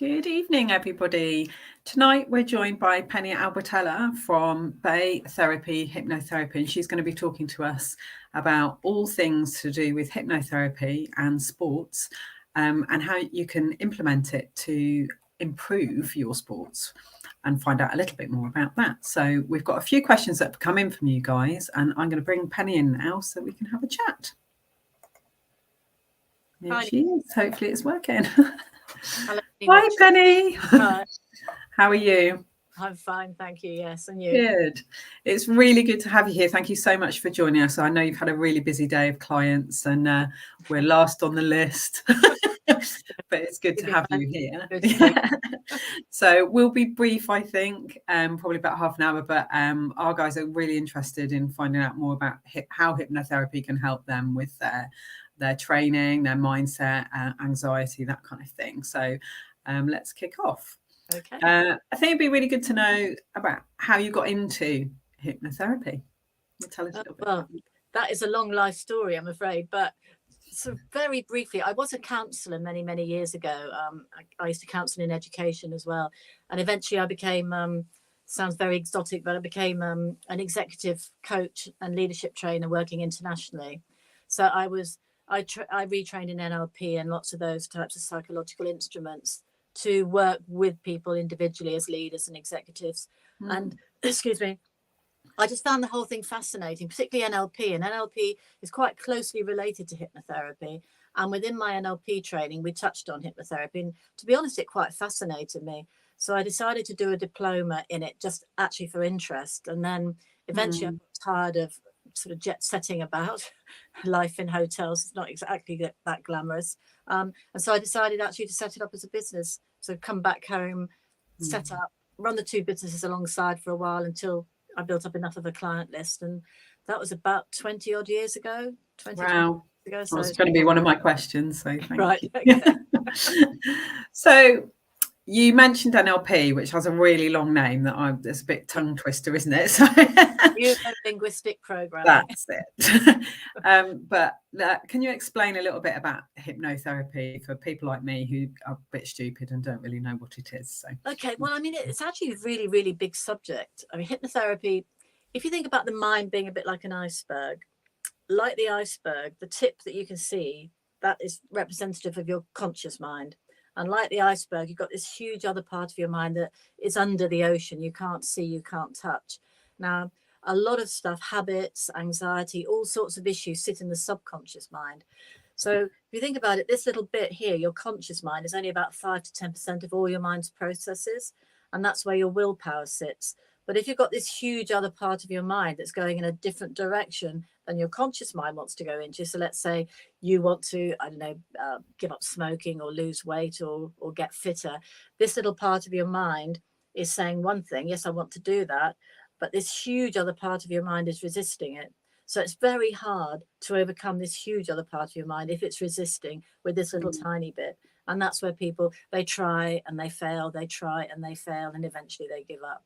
Good evening, everybody. Tonight we're joined by Penny Albertella from Bay Therapy Hypnotherapy, and she's going to be talking to us about all things to do with hypnotherapy and sports, and how you can implement it to improve your sports and find out a little bit more about that. So we've got a few questions that have come in from you guys, and I'm going to bring Penny in now so we can have a chat. There she is. Hopefully it's working. Hello, Hi, Penny. Hi. How are you? I'm fine, thank you. Yes, and you? Good. It's really good to have you here. Thank you so much for joining us. I know you've had a really busy day of clients, and we're last on the list, but it's good to have you here. So we'll be brief, I think, probably about half an hour, but our guys are really interested in finding out more about how hypnotherapy can help them with their training, their mindset, anxiety, that kind of thing. So let's kick off. Okay. I think it'd be really good to know about how you got into hypnotherapy. Tell us a little bit. Well, that is a long life story, I'm afraid, but so very briefly, I was a counsellor many, many years ago. I used to counsel in education as well. And eventually I became, sounds very exotic, but I became an executive coach and leadership trainer working internationally. So I retrained in NLP and lots of those types of psychological instruments to work with people individually as leaders and executives. And excuse me, I just found the whole thing fascinating, particularly NLP. And NLP is quite closely related to hypnotherapy. And within my NLP training, we touched on hypnotherapy. And to be honest, it quite fascinated me. So I decided to do a diploma in it, just actually for interest. And then eventually I got tired of sort of jet setting about life in hotels. It's not exactly that glamorous. And so I decided actually to set it up as a business. So come back home, set up, run the two businesses alongside for a while until I built up enough of a client list. And that was about 20 odd years ago. 20 Wow. Years ago. So it's going to be one of my questions. So thank you. Okay. So you mentioned NLP, which has a really long name it's a bit tongue twister, isn't it? So linguistic programming. That's it. But can you explain a little bit about hypnotherapy for people like me who are a bit stupid and don't really know what it is? So okay, well, I mean, it's actually a really, really big subject. I mean, hypnotherapy, if you think about the mind being a bit like an iceberg, like the iceberg, the tip that you can see, that is representative of your conscious mind. And like the iceberg, you've got this huge other part of your mind that is under the ocean. You can't see, you can't touch. Now, a lot of stuff, habits, anxiety, all sorts of issues sit in the subconscious mind. So if you think about it, this little bit here, your conscious mind, is only about 5 to 10% of all your mind's processes. And that's where your willpower sits. But if you've got this huge other part of your mind that's going in a different direction than your conscious mind wants to go into, so let's say you want to, I don't know, give up smoking or lose weight or get fitter, this little part of your mind is saying one thing, yes, I want to do that, but this huge other part of your mind is resisting it. So it's very hard to overcome this huge other part of your mind if it's resisting with this little tiny bit. And that's where people, they try and they fail, they try and they fail, and eventually they give up.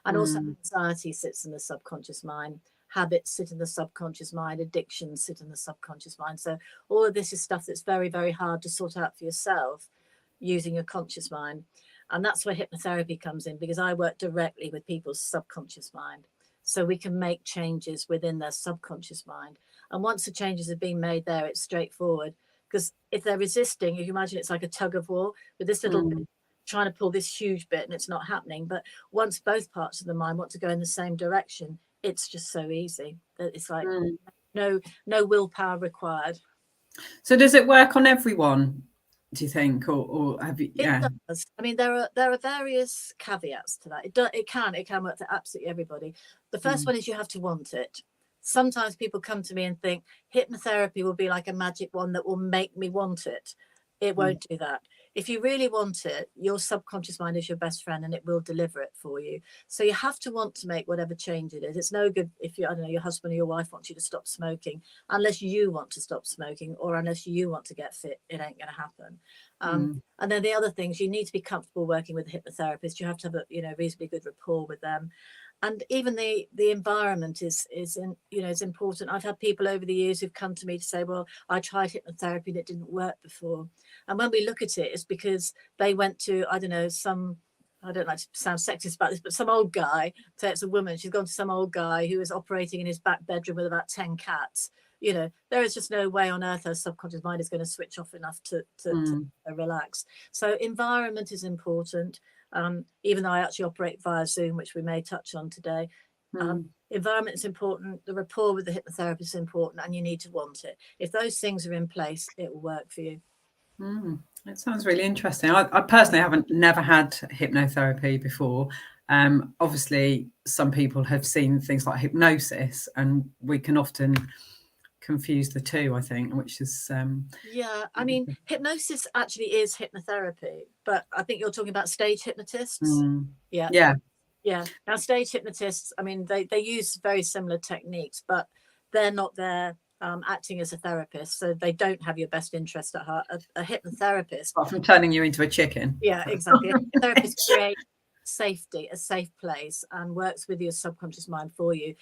And also anxiety sits in the subconscious mind. Habits sit in the subconscious mind. Addictions sit in the subconscious mind. So all of this is stuff that's very, very hard to sort out for yourself using your conscious mind. And that's where hypnotherapy comes in, because I work directly with people's subconscious mind. So we can make changes within their subconscious mind. And once the changes have been made there, it's straightforward. Because if they're resisting, if you imagine it's like a tug of war with this little bit, trying to pull this huge bit and it's not happening. But once both parts of the mind want to go in the same direction, it's just so easy. It's like no willpower required. So does it work on everyone, do you think, or have you? Yeah, it does. I mean, there are various caveats to that. It can work for absolutely everybody. The first one is you have to want it. Sometimes people come to me and think hypnotherapy will be like a magic wand that will make me want it. It won't do that. If you really want it, your subconscious mind is your best friend and it will deliver it for you. So you have to want to make whatever change it is. It's no good if you, I don't know, your husband or your wife wants you to stop smoking, unless you want to stop smoking or unless you want to get fit, it ain't going to happen. And then the other things, you need to be comfortable working with a hypnotherapist. You have to have a reasonably good rapport with them. and even the environment is important. I've had people over the years who've come to me to say, well, I tried hypnotherapy and it didn't work before. And when we look at it, it's because they went to, I don't know, I don't like to sound sexist about this, but some old guy, say it's a woman, she's gone to some old guy who is operating in his back bedroom with about 10 cats. There is just no way on earth her subconscious mind is going to switch off enough to relax. So environment is important. Even though I actually operate via Zoom, which we may touch on today. Environment is important, the rapport with the hypnotherapist is important, and you need to want it. If those things are in place, it will work for you. It sounds really interesting. I personally never had hypnotherapy before. Obviously, some people have seen things like hypnosis, and we can often confuse the two, I think, which is I mean, hypnosis actually is hypnotherapy, but I think you're talking about stage hypnotists. Yeah. Now, stage hypnotists, I mean, they use very similar techniques, but they're not there acting as a therapist, so they don't have your best interest at heart. A hypnotherapist, apart from turning you into a chicken. Yeah, exactly. A therapist creates safety, a safe place, and works with your subconscious mind for you.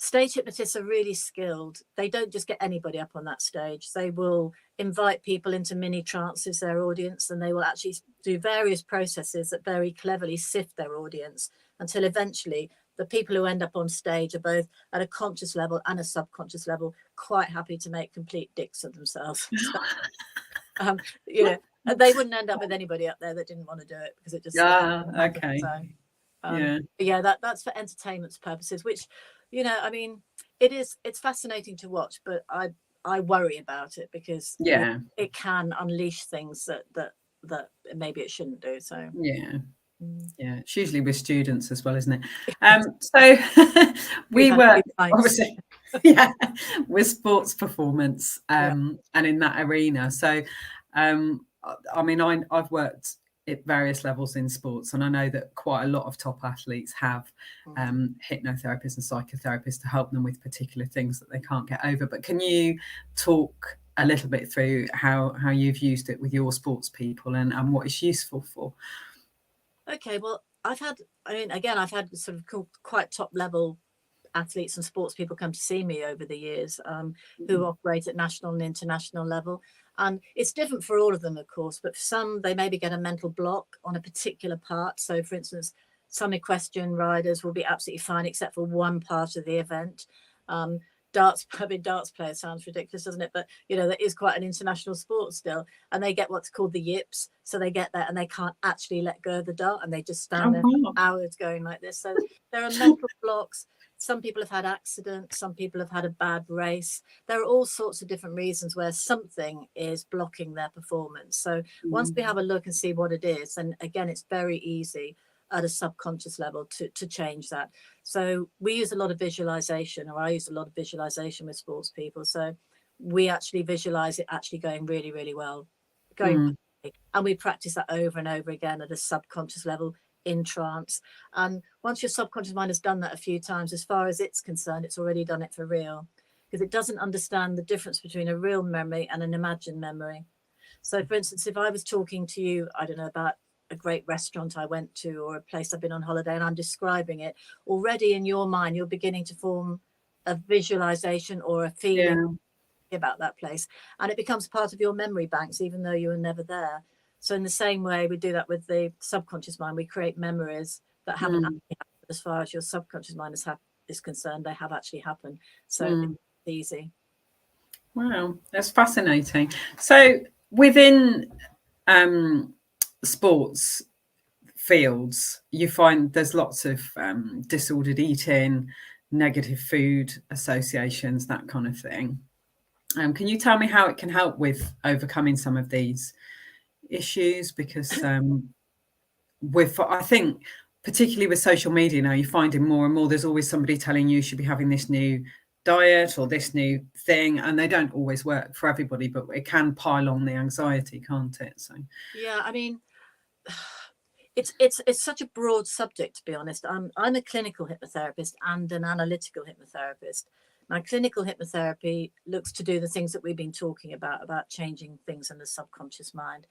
Stage hypnotists are really skilled. They don't just get anybody up on that stage. They will invite people into mini trances, their audience, and they will actually do various processes that very cleverly sift their audience until eventually the people who end up on stage are both at a conscious level and a subconscious level quite happy to make complete dicks of themselves. They wouldn't end up with anybody up there that didn't want to do it, because it just okay. That's for entertainment purposes, which I mean, it's fascinating to watch, but I worry about it because it can unleash things that maybe it shouldn't do. So it's usually with students as well, isn't it? So we work obviously with sports performance and in that arena. So I mean, I've worked at various levels in sports, and I know that quite a lot of top athletes have hypnotherapists and psychotherapists to help them with particular things that they can't get over. But can you talk a little bit through how you've used it with your sports people and what it's useful for? Okay, well, I've had sort of quite top level athletes and sports people come to see me over the years who operate at national and international level. And it's different for all of them, of course, but for some, they maybe get a mental block on a particular part. So, for instance, some equestrian riders will be absolutely fine except for one part of the event. Darts players sounds ridiculous, doesn't it? But that is quite an international sport still, and they get what's called the yips. So they get there and they can't actually let go of the dart, and they just stand there for hours going like this. So there are mental blocks. Some people have had accidents. Some people have had a bad race. There are all sorts of different reasons where something is blocking their performance. So once we have a look and see what it is, and again, it's very easy at a subconscious level to change that. So we use a lot of visualization, or I use a lot of visualization with sports people. So we actually visualize it actually going really, really well, and we practice that over and over again at a subconscious level in trance. And once your subconscious mind has done that a few times, as far as it's concerned, it's already done it for real, because it doesn't understand the difference between a real memory and an imagined memory. So for instance, if I was talking to you, I don't know, about a great restaurant I went to or a place I've been on holiday, and I'm describing it, already in your mind you're beginning to form a visualization or a feeling about that place, and it becomes part of your memory banks even though you were never there. So in the same way we do that with the subconscious mind. We create memories that haven't actually happened. As far as your subconscious mind is concerned, they have actually happened. So it's easy. Wow, that's fascinating. So within sports fields, you find there's lots of disordered eating, negative food associations, that kind of thing. Can you tell me how it can help with overcoming some of these issues? Because I think particularly with social media now, you're finding more and more there's always somebody telling you should be having this new diet or this new thing, and they don't always work for everybody, but it can pile on the anxiety, can't it? So I mean, it's such a broad subject, to be honest. I'm a clinical hypnotherapist and an analytical hypnotherapist. My clinical hypnotherapy looks to do the things that we've been talking about changing things in the subconscious mind.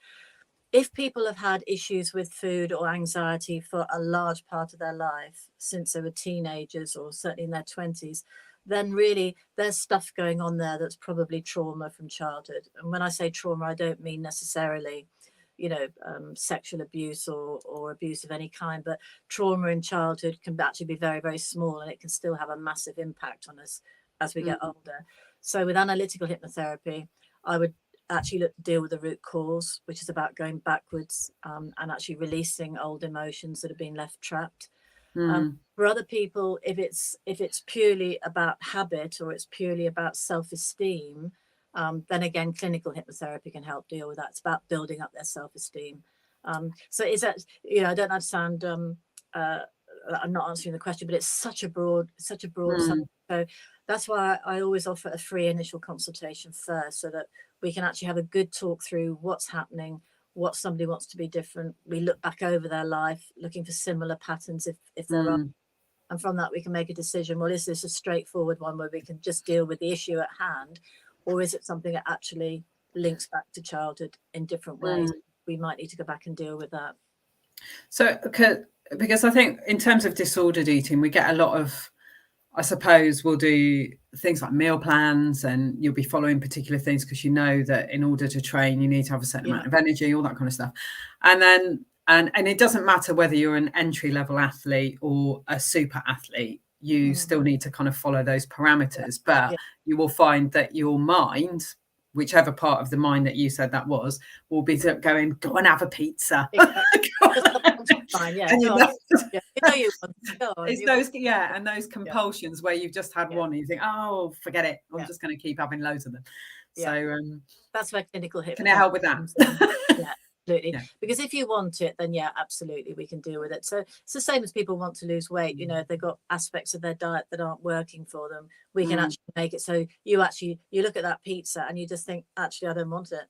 if people have had issues with food or anxiety for a large part of their life since they were teenagers or certainly in their 20s, then really there's stuff going on there that's probably trauma from childhood. And when I say trauma, I don't mean necessarily, sexual abuse or abuse of any kind, but trauma in childhood can actually be very, very small, and it can still have a massive impact on us as we get older. So with analytical hypnotherapy, I would actually look to deal with the root cause, which is about going backwards and actually releasing old emotions that have been left trapped. For other people, if it's purely about habit or it's purely about self-esteem, then again, clinical hypnotherapy can help deal with that. It's about building up their self-esteem. So is that, I don't understand. I'm not answering the question, but it's such a broad subject. So that's why I always offer a free initial consultation first, so that we can actually have a good talk through what's happening, what somebody wants to be different. We look back over their life, looking for similar patterns if there are. And from that, we can make a decision. Well, is this a straightforward one where we can just deal with the issue at hand? Or is it something that actually links back to childhood in different ways? We might need to go back and deal with that. So, because I think in terms of disordered eating, we get a lot of, I suppose we'll do things like meal plans, and you'll be following particular things because you know that in order to train, you need to have a certain amount of energy, all that kind of stuff. And then, and it doesn't matter whether you're an entry-level athlete or a super athlete, you still need to kind of follow those parameters. But you will find that your mind, whichever part of the mind that you said that was, will be going, go and have a pizza. Fine, it's those, and those compulsions where you've just had one and you think, oh, forget it, I'm just going to keep having loads of them. So that's where clinical hypnotherapy can I help with that? Absolutely. Because if you want it, then absolutely, we can deal with it. So it's the same as people want to lose weight. If they've got aspects of their diet that aren't working for them, we can actually make it so you look at that pizza and you just think, actually, I don't want it.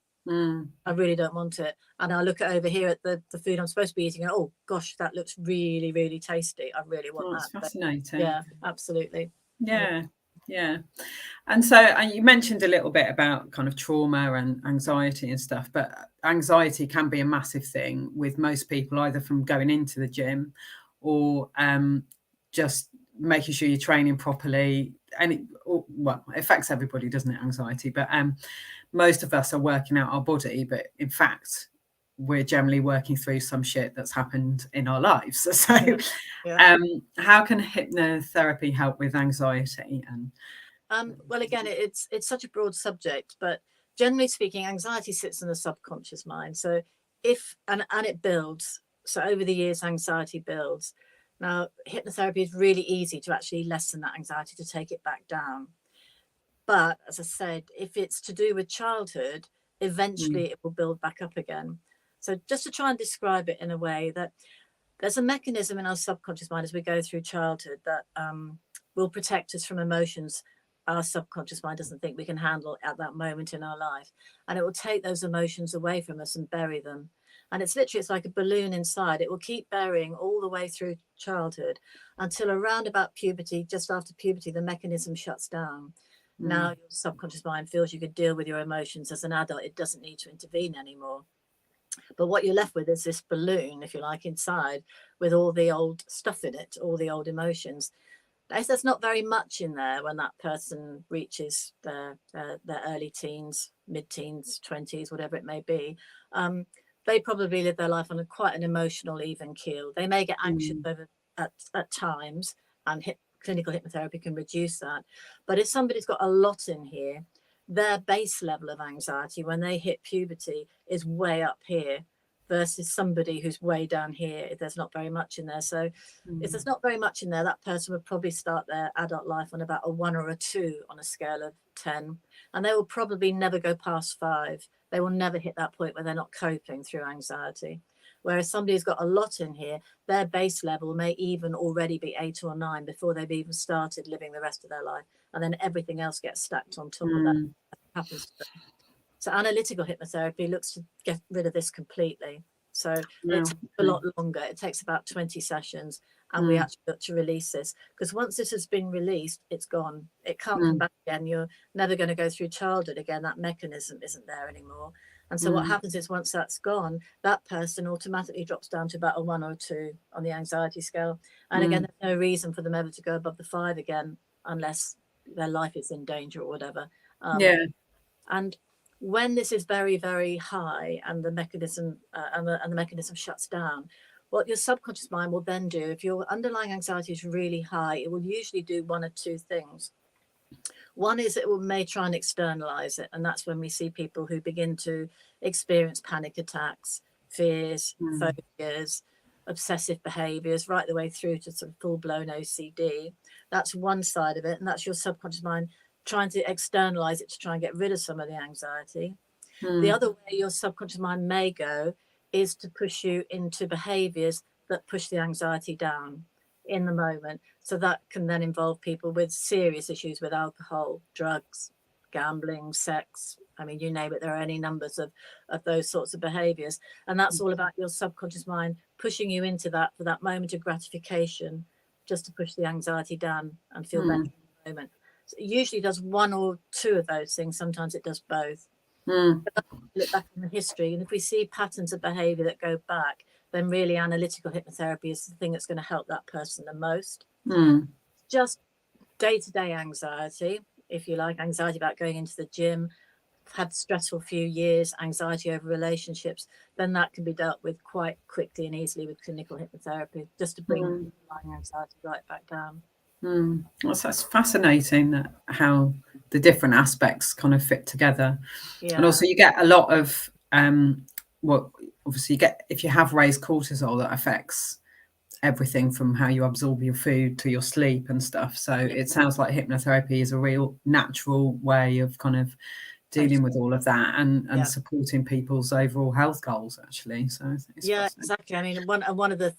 I really don't want it. And I look over here at the food I'm supposed to be eating, and oh gosh, that looks really, really tasty. I really want that. That's fascinating. Yeah, absolutely. Yeah. And so you mentioned a little bit about kind of trauma and anxiety and stuff, but anxiety can be a massive thing with most people, either from going into the gym or just making sure you're training properly. And it affects everybody, doesn't it, anxiety? But most of us are working out our body, but in fact, we're generally working through some shit that's happened in our lives. So how can hypnotherapy help with anxiety? And well, again, it's such a broad subject, but generally speaking, anxiety sits in the subconscious mind. So and it builds. So over the years, anxiety builds. Now, hypnotherapy is really easy to actually lessen that anxiety, to take it back down. But as I said, if it's to do with childhood, eventually it will build back up again. So just to try and describe it in a way, that there's a mechanism in our subconscious mind as we go through childhood that will protect us from emotions our subconscious mind doesn't think we can handle at that moment in our life. And it will take those emotions away from us and bury them. And it's like a balloon inside. It will keep burying all the way through childhood until around about puberty. Just after puberty, the mechanism shuts down. Now your subconscious mind feels you can deal with your emotions as an adult. It doesn't need to intervene anymore. But what you're left with is this balloon, if you like, inside, with all the old stuff in it, all the old emotions. There's not very much in there when that person reaches their early teens, mid-teens, 20s, whatever it may be. They probably live their life on quite an emotional even keel. They may get anxious at times, and clinical hypnotherapy can reduce that. But if somebody's got a lot in here, their base level of anxiety when they hit puberty is way up here versus somebody who's way down here if there's not very much in there. So if there's not very much in there, that person would probably start their adult life on about a 1 or a 2 on a scale of 10. And they will probably never go past 5. They will never hit that point where they're not coping through anxiety. Whereas somebody who's got a lot in here, their base level may even already be 8 or 9 before they've even started living the rest of their life. And then everything else gets stacked on top of that. Happens to them. So analytical hypnotherapy looks to get rid of this completely. So it takes a lot longer. It takes about 20 sessions. And we actually look to release this. Because once this has been released, it's gone. It can't come back again. You're never going to go through childhood again. That mechanism isn't there anymore. And so what happens is once that's gone, that person automatically drops down to about a 1 or 2 on the anxiety scale. And again, there's no reason for them ever to go above the 5 again, unless their life is in danger or whatever. And when this is very, very high and the mechanism and the mechanism shuts down, what your subconscious mind will then do, if your underlying anxiety is really high, it will usually do 1 or 2 things. One is it may try and externalize it. And that's when we see people who begin to experience panic attacks, fears, phobias, obsessive behaviors, right the way through to sort of full-blown OCD. That's one side of it. And that's your subconscious mind trying to externalize it to try and get rid of some of the anxiety. The other way your subconscious mind may go is to push you into behaviors that push the anxiety down in the moment. So that can then involve people with serious issues with alcohol, drugs, gambling, sex. I mean, you name it, there are any numbers of those sorts of behaviors. And that's all about your subconscious mind pushing you into that for that moment of gratification, just to push the anxiety down and feel better in the moment. So it usually does 1 or 2 of those things. Sometimes it does both. But look back in the history, and if we see patterns of behavior that go back, then really analytical hypnotherapy is the thing that's going to help that person the most. Just day-to-day anxiety, if you like, anxiety about going into the gym, had stressful few years, anxiety over relationships, then that can be dealt with quite quickly and easily with clinical hypnotherapy, just to bring underlying anxiety right back down. That's fascinating, that how the different aspects kind of fit together. And also you get a lot of obviously you get, if you have raised cortisol, that affects everything from how you absorb your food to your sleep and stuff. So it sounds like hypnotherapy is a real natural way of kind of dealing with all of that and supporting people's overall health goals, actually. So it's exactly. I mean, one of the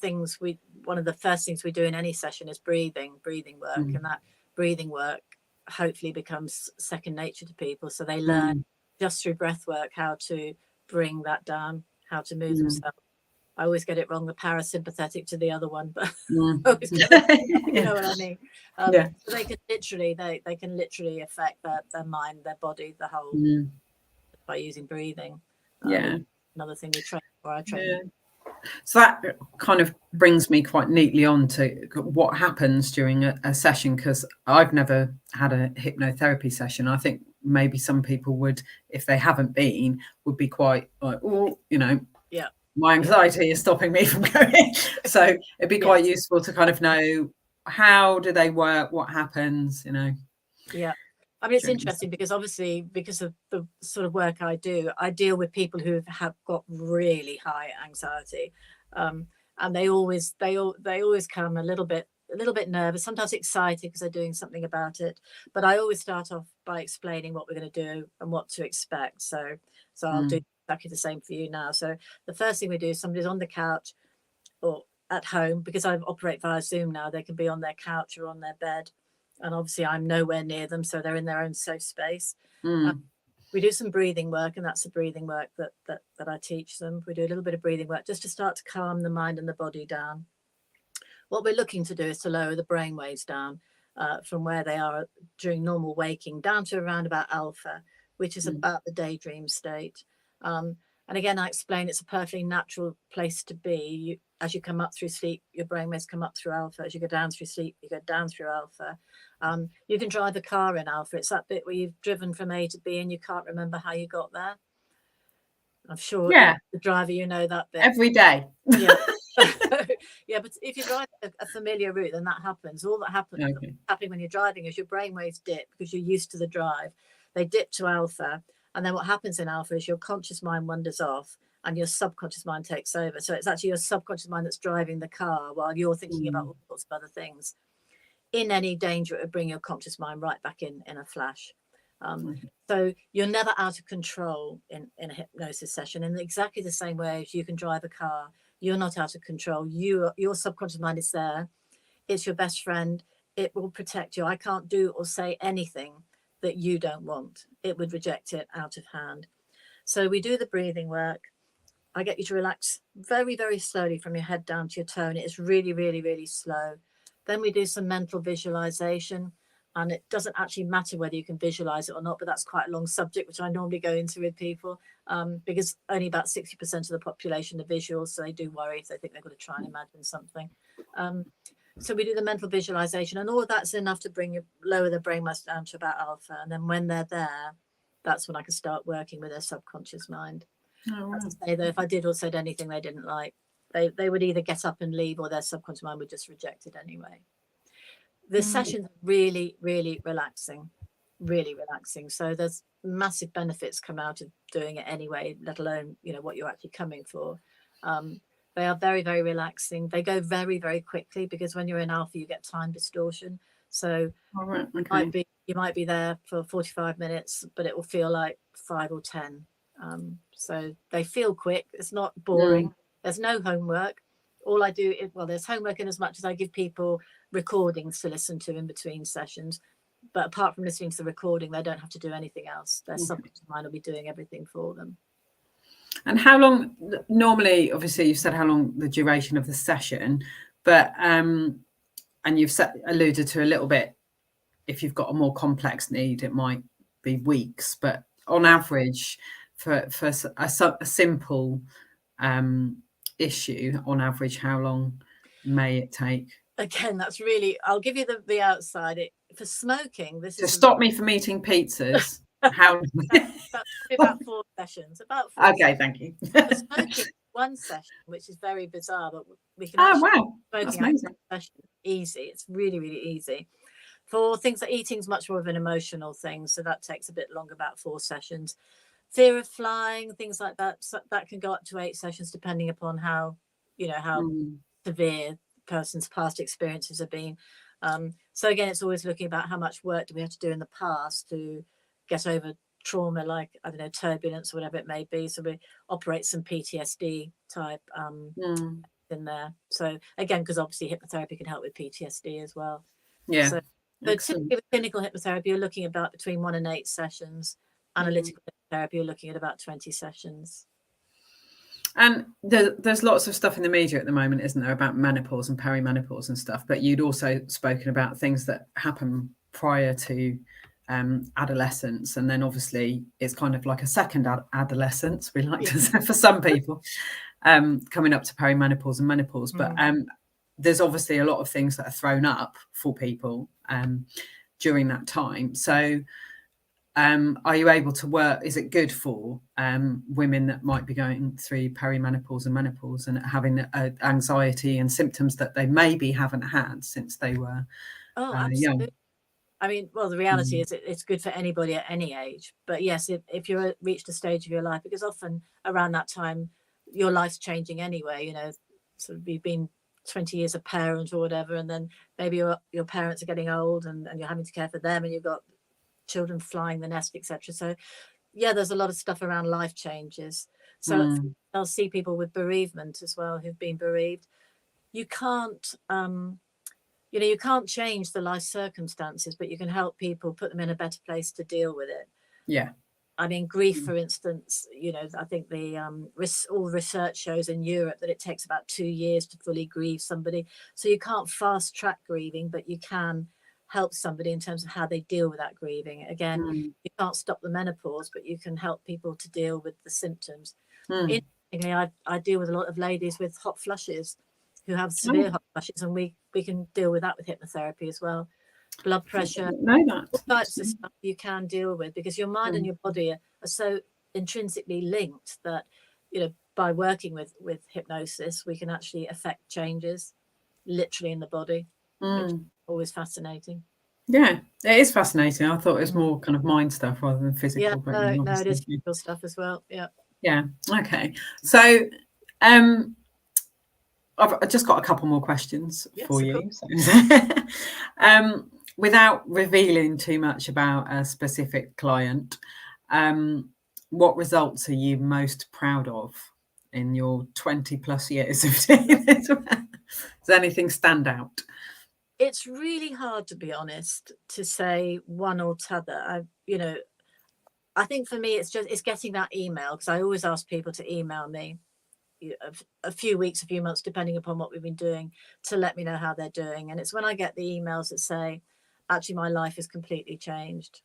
first things we do in any session is breathing work, and that breathing work hopefully becomes second nature to people, so they learn just through breath work how to bring that down, how to move themselves. I always get it wrong, the parasympathetic to the other one, but you know what I mean. So they can literally affect their mind, their body, the whole by using breathing. Another thing we train for, I train. So that kind of brings me quite neatly on to what happens during a session, because I've never had a hypnotherapy session. I think maybe some people would, if they haven't been, would be quite like, oh, you know, my anxiety is stopping me from going. So it'd be quite useful to kind of know, how do they work, what happens, you know. I mean, it's interesting because obviously, because of the sort of work I do, I deal with people who have got really high anxiety, and they always come a little bit nervous, sometimes excited because they're doing something about it. But I always start off by explaining what we're going to do and what to expect. So I'll do exactly the same for you now. So the first thing we do, somebody's on the couch or at home, because I operate via Zoom now, they can be on their couch or on their bed. And obviously I'm nowhere near them, so they're in their own safe space. We do some breathing work, and that's the breathing work that I teach them. We do a little bit of breathing work just to start to calm the mind and the body down. What we're looking to do is to lower the brain waves down from where they are during normal waking down to around about alpha, which is about the daydream state. And again, I explain it's a perfectly natural place to be. As you come up through sleep, your brain waves come up through alpha. As you go down through sleep, you go down through alpha. You can drive a car in alpha. It's that bit where you've driven from A to B and you can't remember how you got there. I'm sure the driver, you know that bit. Every day. But if you drive a familiar route, then that happens. All that happens happening when you're driving is your brain waves dip because you're used to the drive. They dip to alpha. And then what happens in alpha is your conscious mind wanders off and your subconscious mind takes over. So it's actually your subconscious mind that's driving the car while you're thinking about all sorts of other things. In any danger, it would bring your conscious mind right back in a flash. So you're never out of control in a hypnosis session. In exactly the same way as you can drive a car, you're not out of control. Your subconscious mind is there. It's your best friend. It will protect you. I can't do or say anything that you don't want. It would reject it out of hand. So we do the breathing work. I get you to relax very, very slowly from your head down to your toe. And it is really, really, really slow. Then we do some mental visualization. And it doesn't actually matter whether you can visualize it or not, but that's quite a long subject, which I normally go into with people, because only about 60% of the population are visual. So they do worry if they think they've got to try and imagine something. So we do the mental visualization, and all of that's enough to lower the brain mass down to about alpha. And then when they're there, that's when I can start working with their subconscious mind. Oh, wow. As I say, though, if I did or said anything they didn't like, they would either get up and leave, or their subconscious mind would just reject it anyway. The session's really, really relaxing, really relaxing. So there's massive benefits come out of doing it anyway, let alone, what you're actually coming for. They are very, very relaxing. They go very, very quickly, because when you're in alpha, you get time distortion. So okay. you might be there for 45 minutes, but it will feel like 5 or 10. So they feel quick. It's not boring. There's no homework. All I do is, there's homework in as much as I give people recordings to listen to in between sessions. But apart from listening to the recording, they don't have to do anything else. Their subconscious mind will be doing everything for them. And how long, normally, obviously you said how long the duration of the session, but, and you've alluded to a little bit, if you've got a more complex need, it might be weeks, but on average for a simple issue, on average, how long may it take? Again, that's really, I'll give you the outside. For smoking, this is stop me from eating pizzas. How? about 4 sessions. Okay, thank you. For smoking, 1 session, which is very bizarre, but we can that's amazing. Session easy. It's really, really easy. For things like eating is much more of an emotional thing, so that takes a bit longer, about 4 sessions. Fear of flying, things like that, so that can go up to 8 sessions, depending upon how severe the person's past experiences have been. So again, it's always looking about how much work do we have to do in the past to get over trauma, like, I don't know, turbulence or whatever it may be. So we operate some PTSD type in there. So again, because obviously hypnotherapy can help with PTSD as well. Yeah. So typically with clinical hypnotherapy, you're looking about between 1 and 8 sessions. Analytical hypnotherapy, you're looking at about 20 sessions. And there's lots of stuff in the media at the moment, isn't there, about menopause and perimenopause and stuff, but you'd also spoken about things that happen prior to adolescence, and then obviously it's kind of like a second adolescence, we like to say, for some people, coming up to perimenopause and menopause. But there's obviously a lot of things that are thrown up for people during that time. So are you able to work? Is it good for women that might be going through perimenopause and menopause and having anxiety and symptoms that they maybe haven't had since they were young? I mean, the reality is it's good for anybody at any age. But yes, if you're reached a stage of your life, because often around that time, your life's changing anyway, sort of you've been 20 years a parent or whatever, and then maybe your parents are getting old and you're having to care for them, and you've got children flying the nest, etc. So yeah, there's a lot of stuff around life changes. So I'll see people with bereavement as well, who've been bereaved. You can't you can't change the life circumstances, but you can help people, put them in a better place to deal with it. Yeah. I mean, grief, for instance, I think all the research shows in Europe that it takes about 2 years to fully grieve somebody. So you can't fast track grieving, but you can help somebody in terms of how they deal with that grieving. Again, you can't stop the menopause, but you can help people to deal with the symptoms. Interestingly, I deal with a lot of ladies with hot flushes who have severe hot flushes, and we can deal with that with hypnotherapy as well. Blood pressure, all types of stuff you can deal with, because your mind and your body are so intrinsically linked that, by working with hypnosis, we can actually affect changes literally in the body, which is always fascinating. Yeah, it is fascinating. I thought it was more kind of mind stuff rather than physical. Yeah, no, it is physical stuff as well. Yeah. Okay. So I've just got a couple more questions for you. Without revealing too much about a specific client, what results are you most proud of in your 20 plus years of doing this? Does anything stand out? It's really hard, to be honest, to say one or t'other. I think for me, it's getting that email, because I always ask people to email me a few weeks, a few months, depending upon what we've been doing, to let me know how they're doing. And it's when I get the emails that say, actually my life is completely changed.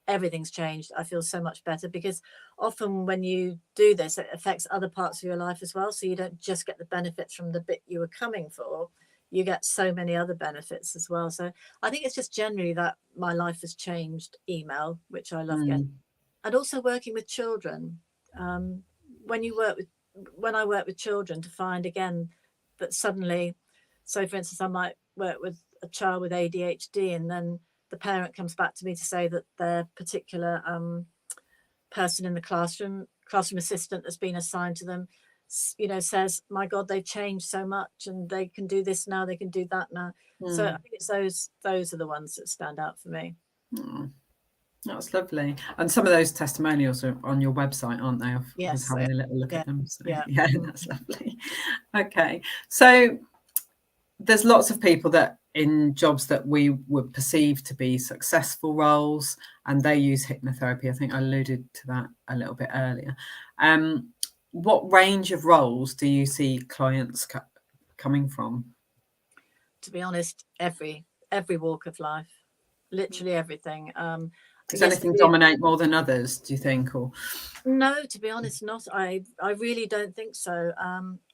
Everything's changed. I feel so much better, because often when you do this, it affects other parts of your life as well. So you don't just get the benefits from the bit you were coming for, you get so many other benefits as well. So I think it's just generally that my life has changed. Email, which I love getting, and also working with children. When I work with children, to find again that suddenly, so for instance, I might work with a child with ADHD, and then the parent comes back to me to say that their particular person in the classroom assistant that's been assigned to them, says, my God, they've changed so much, and they can do this now, they can do that now. So I think it's those are the ones that stand out for me. That's lovely. And some of those testimonials are on your website, aren't they? I was having a little look at them. So, yeah, that's lovely. Okay, so there's lots of people that in jobs that we would perceive to be successful roles, and they use hypnotherapy. I think I alluded to that a little bit earlier. What range of roles do you see clients coming from? To be honest, every walk of life, literally everything. Does anything dominate more than others, do you think? Or no, to be honest, not. I really don't think so.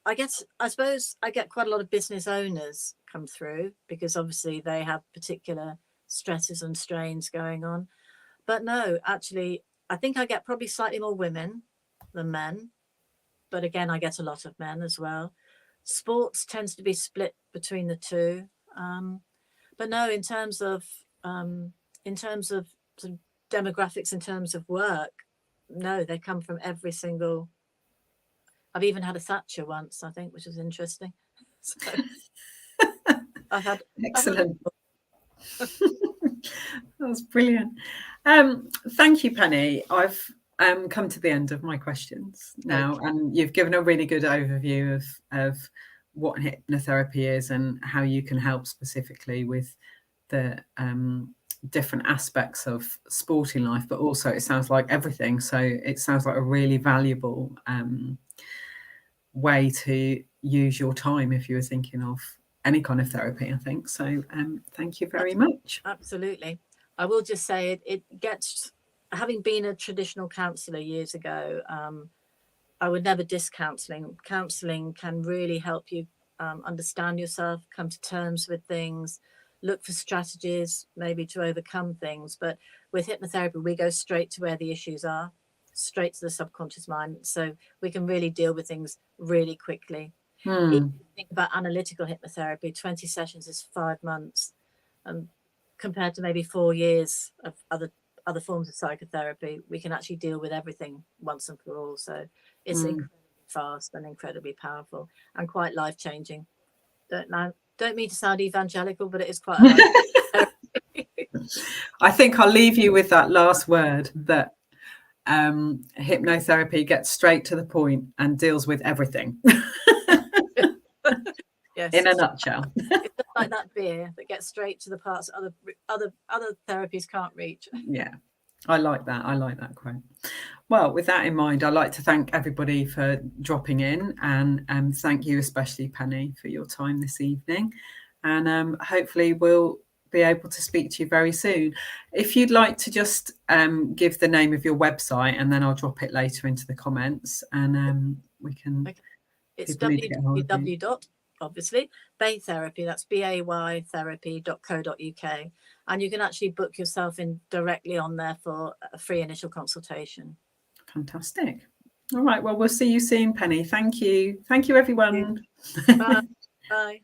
I suppose I get quite a lot of business owners come through, because obviously they have particular stresses and strains going on. But no, actually, I think I get probably slightly more women than men. But again, I get a lot of men as well. Sports tends to be split between the two. But no, in terms of sort of demographics, in terms of work, no, they come from every single. I've even had a Thatcher once, I think, which was interesting. So I've had excellent. That's brilliant. Thank you, Penny. I've come to the end of my questions now, and you've given a really good overview of what hypnotherapy is and how you can help specifically with the different aspects of sporting life, but also it sounds like everything. So it sounds like a really valuable way to use your time if you were thinking of any kind of therapy, I think. So thank you very much. Absolutely. I will just say it gets, having been a traditional counsellor years ago, I would never diss counselling. Counselling can really help you understand yourself, come to terms with things, look for strategies maybe to overcome things. But with hypnotherapy, we go straight to where the issues are, straight to the subconscious mind. So we can really deal with things really quickly. If you think about analytical hypnotherapy, 20 sessions is 5 months, compared to maybe 4 years of other forms of psychotherapy. We can actually deal with everything once and for all. So it's incredibly fast and incredibly powerful and quite life-changing. Don't mean to sound evangelical, but it is quite a I think I'll leave you with that last word, that hypnotherapy gets straight to the point and deals with everything. Yes, in a nutshell. It's just like that beer that gets straight to the parts other therapies can't reach. Yeah, I like that quote. Well, with that in mind, I'd like to thank everybody for dropping in, and thank you especially, Penny, for your time this evening. And hopefully we'll be able to speak to you very soon. If you'd like to just give the name of your website, and then I'll drop it later into the comments, and we can. Okay. It's www. Obviously, Bay Therapy, that's BAY therapy.co.uk, and you can actually book yourself in directly on there for a free initial consultation. Fantastic. All right, well, we'll see you soon, Penny. Thank you, everyone. Bye. Bye.